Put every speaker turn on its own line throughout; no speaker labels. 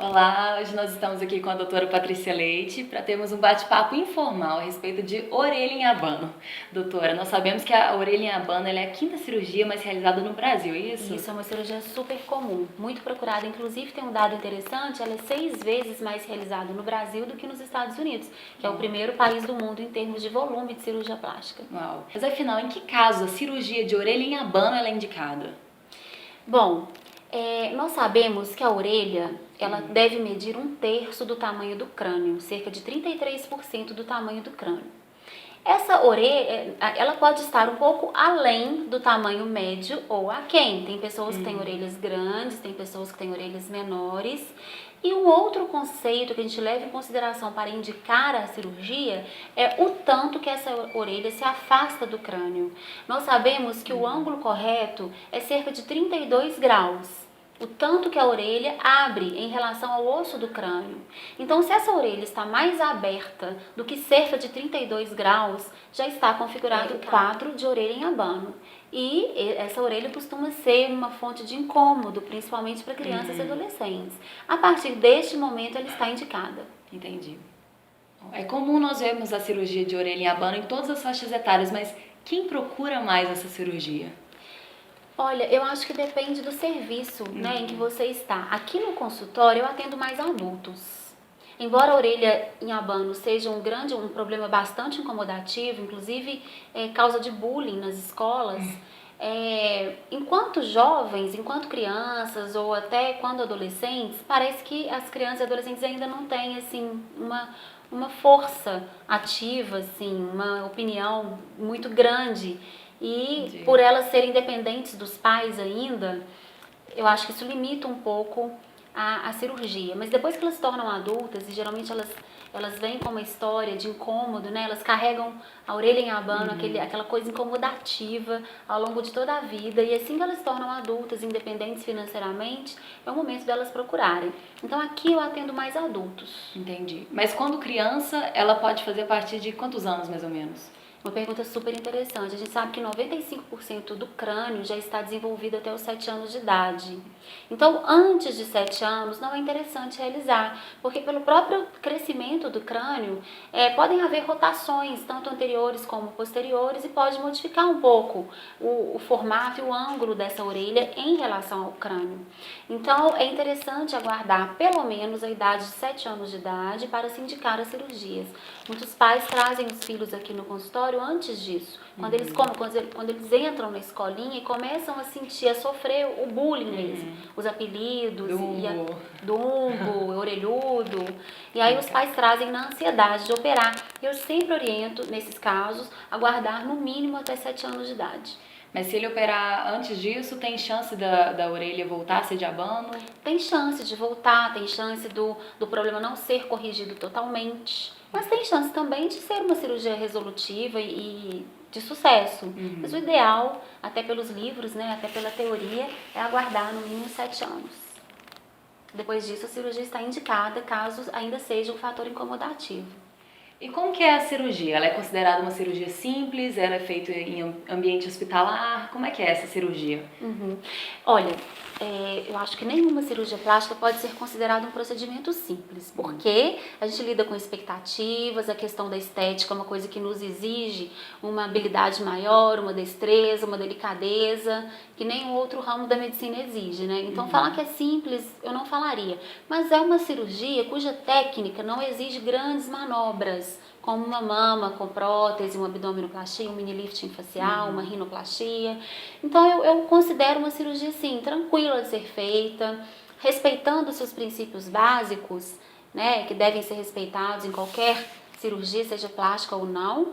Olá, hoje nós estamos aqui com a doutora Patrícia Leite para termos um bate-papo informal a respeito de orelha em abano. Doutora, nós sabemos que a orelha em abano ela é a quinta cirurgia mais realizada no Brasil, é isso?
Isso é uma cirurgia super comum, muito procurada. Inclusive, tem um dado interessante, ela é 6 vezes mais realizada no Brasil do que nos Estados Unidos, que é o primeiro país do mundo em termos de volume de cirurgia plástica.
Uau! Mas afinal, em que caso a cirurgia de orelha em abano ela é indicada?
Bom, nós sabemos que a orelha ela deve medir 1/3 do tamanho do crânio, cerca de 33% do tamanho do crânio. Essa orelha, ela pode estar um pouco além do tamanho médio ou aquém. Tem pessoas que têm orelhas grandes, tem pessoas que têm orelhas menores. E um outro conceito que a gente leva em consideração para indicar a cirurgia é o tanto que essa orelha se afasta do crânio. Nós sabemos que o ângulo correto é cerca de 32 graus. O tanto que a orelha abre em relação ao osso do crânio. Então, se essa orelha está mais aberta do que cerca de 32 graus, já está configurado o quadro de orelha em abano. E essa orelha costuma ser uma fonte de incômodo, principalmente para crianças e adolescentes. A partir deste momento, ela está indicada.
Entendi. É comum nós vermos a cirurgia de orelha em abano em todas as faixas etárias, mas quem procura mais essa cirurgia?
Olha, eu acho que depende do serviço, em que você está. Aqui no consultório eu atendo mais adultos. Embora a orelha em abano seja um problema bastante incomodativo, inclusive causa de bullying nas escolas, enquanto jovens, enquanto crianças ou até quando adolescentes, parece que as crianças e adolescentes ainda não têm assim uma força ativa, assim, uma opinião muito grande. E
Entendi.
por elas serem dependentes dos pais ainda, eu acho que isso limita um pouco a cirurgia. Mas depois que elas se tornam adultas, e geralmente elas vêm com uma história de incômodo, né? Elas carregam a orelha em abano, aquela coisa incomodativa ao longo de toda a vida. E assim que elas se tornam adultas, independentes financeiramente, é o momento delas procurarem. Então aqui eu atendo mais adultos.
Entendi. Mas quando criança, ela pode fazer a partir de quantos anos, mais ou menos?
Uma pergunta super interessante. A gente sabe que 95% do crânio já está desenvolvido até os 7 anos de idade. Então, antes de 7 anos, não é interessante realizar, porque pelo próprio crescimento do crânio, podem haver rotações, tanto anteriores como posteriores, e pode modificar um pouco o formato e o ângulo dessa orelha em relação ao crânio. Então, é interessante aguardar pelo menos a idade de 7 anos de idade para se indicar as cirurgias. Muitos pais trazem os filhos aqui no consultório antes disso, quando eles entram na escolinha e começam a sentir, a sofrer o bullying mesmo, os apelidos, dumbo, orelhudo, e aí os pais trazem na ansiedade de operar. Eu sempre oriento, nesses casos, a guardar no mínimo até 7 anos de idade.
Mas se ele operar antes disso, tem chance da orelha voltar a ser de abano?
Tem chance de voltar, tem chance do problema não ser corrigido totalmente, mas tem chance também de ser uma cirurgia resolutiva e de sucesso. Mas o ideal, até pelos livros, até pela teoria, é aguardar no mínimo 7 anos. Depois disso, a cirurgia está indicada caso ainda seja um fator incomodativo.
E como que é a cirurgia? Ela é considerada uma cirurgia simples? Ela é feita em ambiente hospitalar? Como é que é essa cirurgia?
Olha, eu acho que nenhuma cirurgia plástica pode ser considerada um procedimento simples, porque a gente lida com expectativas, a questão da estética é uma coisa que nos exige uma habilidade maior, uma destreza, uma delicadeza, que nenhum outro ramo da medicina exige, né? Então, falar que é simples, eu não falaria. Mas é uma cirurgia cuja técnica não exige grandes manobras, como uma mama com prótese, uma abdominoplastia, um mini lifting facial, uma rinoplastia. Então, eu considero uma cirurgia, sim, tranquila de ser feita, respeitando os seus princípios básicos, né, que devem ser respeitados em qualquer cirurgia, seja plástica ou não.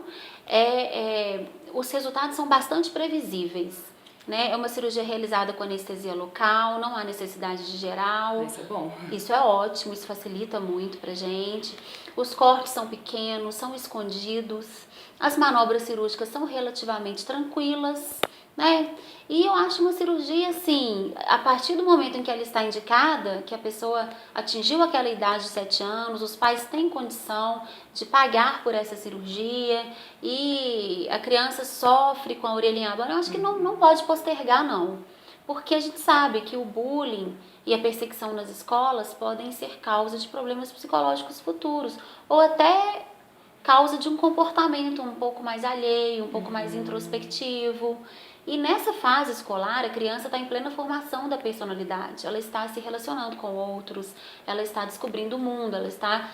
Os resultados são bastante previsíveis. É uma cirurgia realizada com anestesia local, não há necessidade de geral.
Isso é bom.
Isso é ótimo, isso facilita muito pra gente. Os cortes são pequenos, são escondidos. As manobras cirúrgicas são relativamente tranquilas, né? E eu acho uma cirurgia, assim, a partir do momento em que ela está indicada, que a pessoa atingiu aquela idade de 7 anos, os pais têm condição de pagar por essa cirurgia e a criança sofre com a orelha em abano, eu acho que não pode postergar, não. porque a gente sabe que o bullying e a perseguição nas escolas podem ser causa de problemas psicológicos futuros, ou até causa de um comportamento um pouco mais alheio, um pouco mais introspectivo. E nessa fase escolar, a criança está em plena formação da personalidade. Ela está se relacionando com outros, ela está descobrindo o mundo, ela está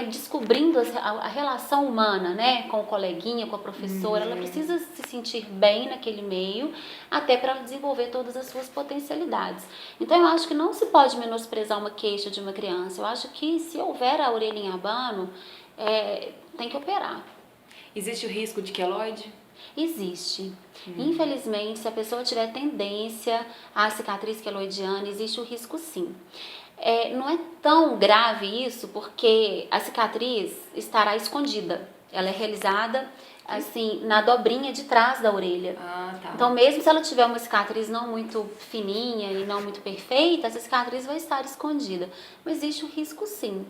descobrindo a relação humana, né? Com o coleguinha, com a professora. Ela precisa se sentir bem naquele meio, até para desenvolver todas as suas potencialidades. Então, eu acho que não se pode menosprezar uma queixa de uma criança. Eu acho que se houver a orelha em abano, tem que operar.
Existe o risco de queloide?
Existe. Infelizmente, se a pessoa tiver tendência à cicatriz queloidiana, existe o risco sim. Não é tão grave isso, porque a cicatriz estará escondida. Ela é realizada assim na dobrinha de trás da orelha.
Ah, tá.
Então, mesmo se ela tiver uma cicatriz não muito fininha e não muito perfeita, essa cicatriz vai estar escondida. Mas existe o risco sim.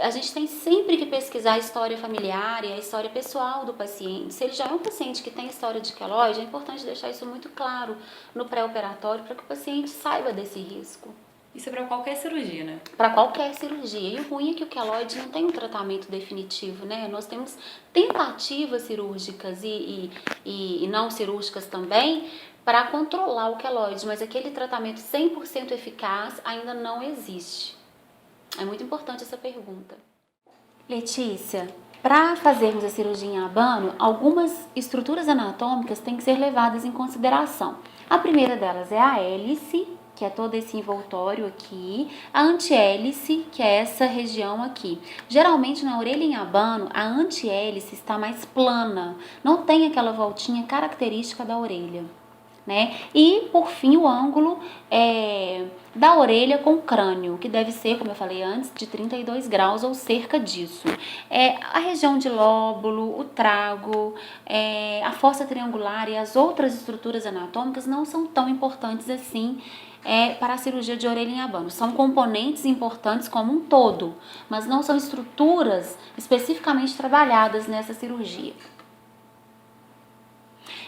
A gente tem sempre que pesquisar a história familiar e a história pessoal do paciente. Se ele já é um paciente que tem história de queloide, é importante deixar isso muito claro no pré-operatório para que o paciente saiba desse risco.
Isso é para qualquer cirurgia, né?
Para qualquer cirurgia. E o ruim é que o queloide não tem um tratamento definitivo, né? Nós temos tentativas cirúrgicas e não cirúrgicas também para controlar o queloide, mas aquele tratamento 100% eficaz ainda não existe. É muito importante essa pergunta. Letícia, para fazermos a cirurgia em abano, algumas estruturas anatômicas têm que ser levadas em consideração. A primeira delas é a hélice, que é todo esse envoltório aqui, a antihélice, que é essa região aqui. Geralmente na orelha em abano, a antihélice está mais plana, não tem aquela voltinha característica da orelha, né? E por fim o ângulo da orelha com o crânio, que deve ser, como eu falei antes, de 32 graus ou cerca disso. A região de lóbulo, o trago, a fossa triangular e as outras estruturas anatômicas não são tão importantes assim para a cirurgia de orelha em abano. São componentes importantes como um todo, mas não são estruturas especificamente trabalhadas nessa cirurgia.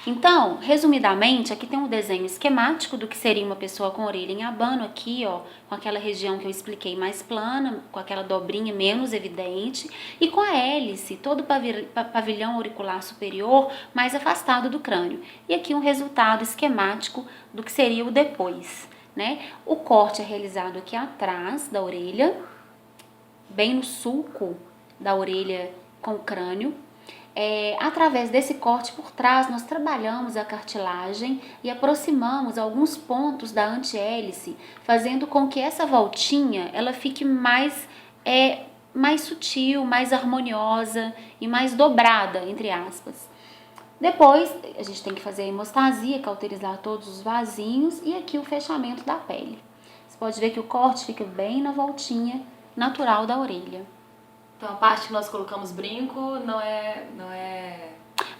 Então, resumidamente, aqui tem um desenho esquemático do que seria uma pessoa com orelha em abano, aqui, ó, com aquela região que eu expliquei mais plana, com aquela dobrinha menos evidente, e com a hélice, todo o pavilhão auricular superior mais afastado do crânio. E aqui um resultado esquemático do que seria o depois, né? O corte é realizado aqui atrás da orelha, bem no sulco da orelha com o crânio. Através desse corte por trás, nós trabalhamos a cartilagem e aproximamos alguns pontos da antihélice, fazendo com que essa voltinha ela fique mais sutil, mais harmoniosa e mais dobrada, entre aspas. Depois, a gente tem que fazer a hemostasia, cauterizar todos os vasinhos e aqui o fechamento da pele. Você pode ver que o corte fica bem na voltinha natural da orelha.
Então a parte que nós colocamos brinco não é...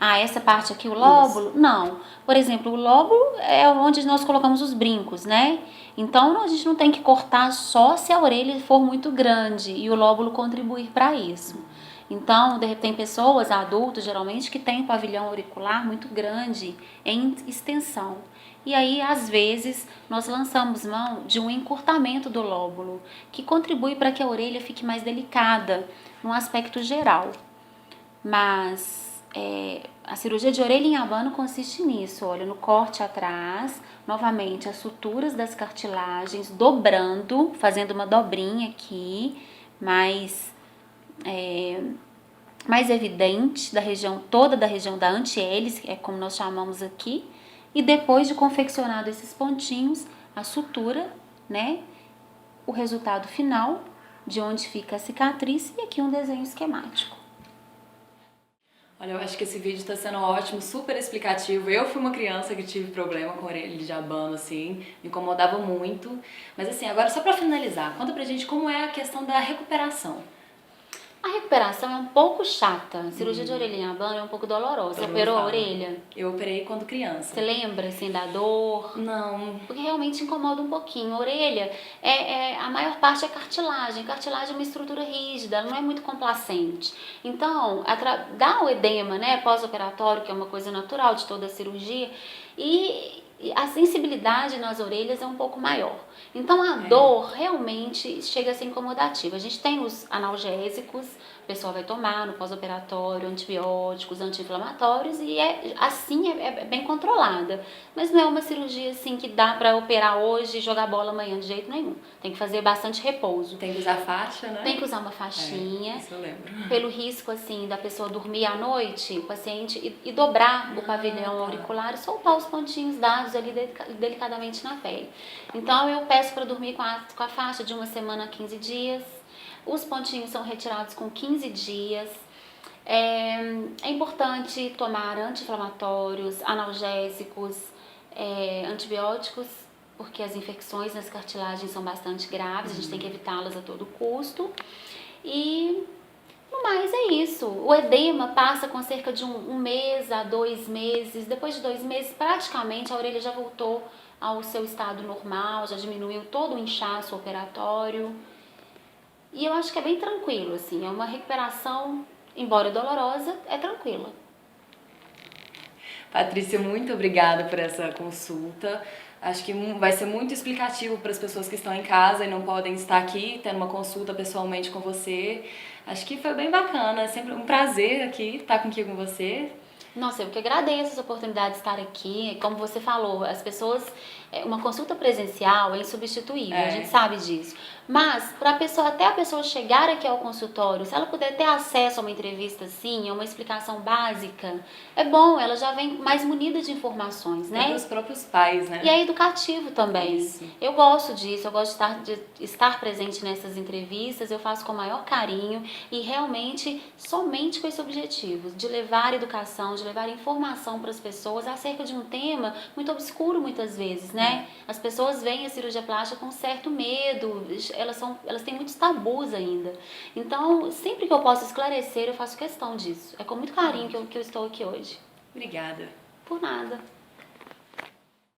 Essa parte aqui, o lóbulo?
Isso.
Não. Por exemplo, o lóbulo é onde nós colocamos os brincos, né? Então a gente não tem que cortar só se a orelha for muito grande e o lóbulo contribuir para isso. Então, de repente, tem pessoas, adultos geralmente, que têm o pavilhão auricular muito grande em extensão. E aí, às vezes, nós lançamos mão de um encurtamento do lóbulo, que contribui para que a orelha fique mais delicada, num aspecto geral. Mas a cirurgia de orelha em abano consiste nisso, olha, no corte atrás, novamente as suturas das cartilagens, dobrando, fazendo uma dobrinha aqui, mais evidente, toda da região da antihélice, é como nós chamamos aqui, e depois de confeccionado esses pontinhos, a sutura, né, o resultado final, de onde fica a cicatriz, e aqui um desenho esquemático.
Olha, eu acho que esse vídeo está sendo ótimo, super explicativo. Eu fui uma criança que tive problema com orelha de abano, assim, me incomodava muito. Mas assim, agora só para finalizar, conta pra gente como é a questão da recuperação. A
recuperação é um pouco chata. A cirurgia de orelha em abano é um pouco dolorosa. Você operou a orelha?
Eu operei quando criança.
Você lembra, assim, da dor?
Não.
Porque realmente incomoda um pouquinho. A orelha, a maior parte é cartilagem. Cartilagem é uma estrutura rígida, ela não é muito complacente. Então, dá o edema, né, pós-operatório, que é uma coisa natural de toda a cirurgia, e a sensibilidade nas orelhas é um pouco maior. Então a dor realmente chega a ser incomodativa. A gente tem os analgésicos, o pessoal vai tomar no pós-operatório, antibióticos, anti-inflamatórios e é bem controlada. Mas não é uma cirurgia assim que dá para operar hoje e jogar bola amanhã de jeito nenhum. Tem que fazer bastante repouso.
Tem que usar faixa, né?
Tem que usar uma faixinha.
Isso eu lembro.
Pelo risco assim da pessoa dormir à noite, o paciente e dobrar o pavilhão auricular e soltar os pontinhos dados ali delicadamente na pele. Então eu peço para dormir com a faixa de 1 semana a 15 dias. Os pontinhos são retirados com 15 dias. É importante tomar anti-inflamatórios, analgésicos, antibióticos, porque as infecções nas cartilagens são bastante graves, a gente tem que evitá-las a todo custo. E no mais é isso. O edema passa com cerca de um mês a 2 meses. Depois de 2 meses, praticamente a orelha já voltou ao seu estado normal, já diminuiu todo o inchaço operatório. E eu acho que é bem tranquilo, assim, é uma recuperação, embora dolorosa, é tranquila.
Patrícia, muito obrigada por essa consulta. Acho que vai ser muito explicativo para as pessoas que estão em casa e não podem estar aqui tendo uma consulta pessoalmente com você. Acho que foi bem bacana, é sempre um prazer aqui estar aqui com você.
Nossa, eu que agradeço essa oportunidade de estar aqui. Como você falou, as pessoas, uma consulta presencial é insubstituível, a gente sabe disso. Mas, até a pessoa chegar aqui ao consultório, se ela puder ter acesso a uma entrevista assim, a uma explicação básica, é bom, ela já vem mais munida de informações, né?
E para os próprios pais, né?
E é educativo também.
Isso.
Eu gosto disso, eu gosto de estar presente nessas entrevistas, eu faço com o maior carinho e realmente somente com esse objetivo, de levar educação, de levar informação para as pessoas acerca de um tema muito obscuro muitas vezes, né? As pessoas veem a cirurgia plástica com certo medo, elas têm muitos tabus ainda. Então, sempre que eu posso esclarecer, eu faço questão disso. É com muito carinho que eu estou aqui hoje.
Obrigada.
Por nada.